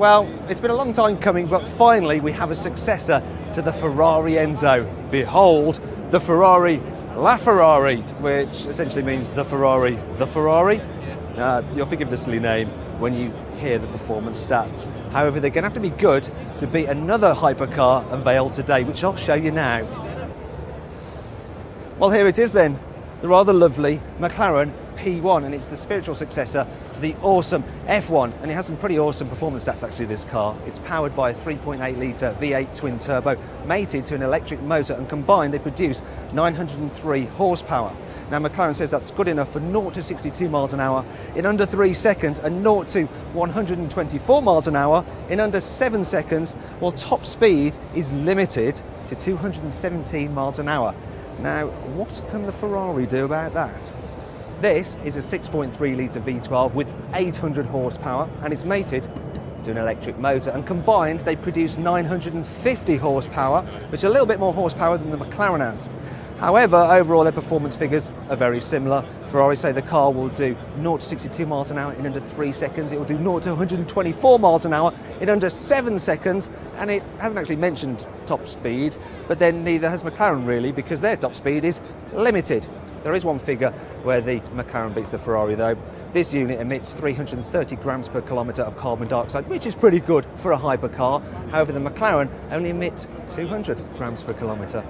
Well, it's been a long time coming, but finally we have a successor to the Ferrari Enzo. Behold, the Ferrari LaFerrari, which essentially means the Ferrari. You'll forgive the silly name when you hear the performance stats. However, they're going to have to be good to beat another hypercar unveiled today, which I'll show you now. Well, here it is then, the rather lovely McLaren P1, and it's the spiritual successor to the awesome F1, and it has some pretty awesome performance stats actually, this car. It's powered by a 3.8 litre V8 twin turbo mated to an electric motor, and combined they produce 903 horsepower. Now McLaren says that's good enough for 0 to 62 miles an hour in under 3 seconds and 0 to 124 miles an hour in under 7 seconds, while top speed is limited to 217 miles an hour. Now, what can the Ferrari do about that? This is a 6.3 litre V12 with 800 horsepower, and it's mated to an electric motor, and combined they produce 950 horsepower, which is a little bit more horsepower than the McLaren has. However, overall their performance figures are very similar. Ferrari say the car will do 0 to 62 miles an hour in under 3 seconds. It will do 0 to 124 miles an hour in under 7 seconds. And it hasn't actually mentioned top speed, but then neither has McLaren really, because their top speed is limited. There is one figure where the McLaren beats the Ferrari though. This unit emits 330 grams per kilometre of carbon dioxide, which is pretty good for a hypercar. However, the McLaren only emits 200 grams per kilometre.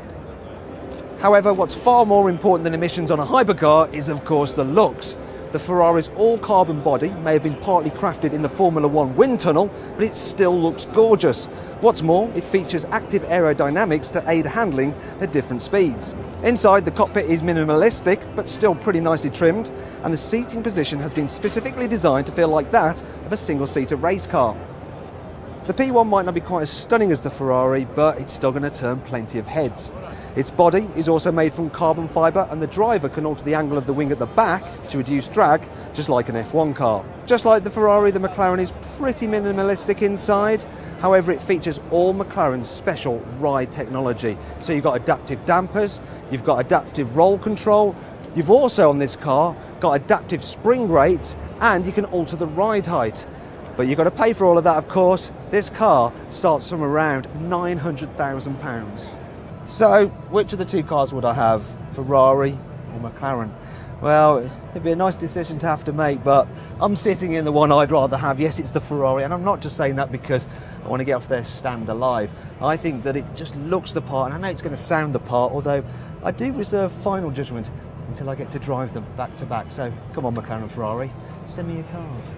However, what's far more important than emissions on a hypercar is, of course, the looks. The Ferrari's all-carbon body may have been partly crafted in the Formula One wind tunnel, but it still looks gorgeous. What's more, it features active aerodynamics to aid handling at different speeds. Inside, the cockpit is minimalistic, but still pretty nicely trimmed, and the seating position has been specifically designed to feel like that of a single-seater race car. The P1 might not be quite as stunning as the Ferrari, but it's still going to turn plenty of heads. Its body is also made from carbon fibre, and the driver can alter the angle of the wing at the back to reduce drag, just like an F1 car. Just like the Ferrari, the McLaren is pretty minimalistic inside. However, it features all McLaren's special ride technology. So you've got adaptive dampers, you've got adaptive roll control, you've also on this car got adaptive spring rates, and you can alter the ride height. But you've got to pay for all of that, of course. This car starts from around £900,000. So, which of the two cars would I have, Ferrari or McLaren? Well, it'd be a nice decision to have to make, but I'm sitting in the one I'd rather have. Yes, it's the Ferrari, and I'm not just saying that because I want to get off their stand alive. I think that it just looks the part, and I know it's going to sound the part, although I do reserve final judgment until I get to drive them back to back. So, come on, McLaren and Ferrari, send me your cars.